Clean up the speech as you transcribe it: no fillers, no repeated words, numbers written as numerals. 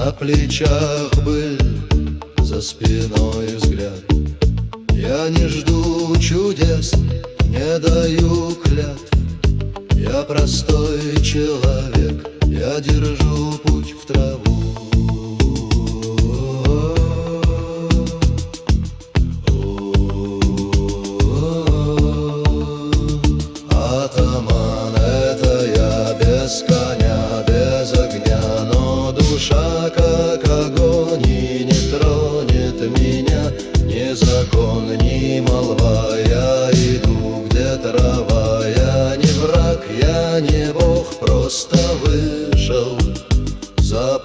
На плечах быль, за спиной взгляд. Я не жду чудес, не даю клятв. Я простой человек, я держу путь в траву. Атаман — это я, без коня, без огня, но душа как огонь, и не тронет меня ни закон, ни молва. Я иду, где трава, я не враг, я не бог, просто вышел за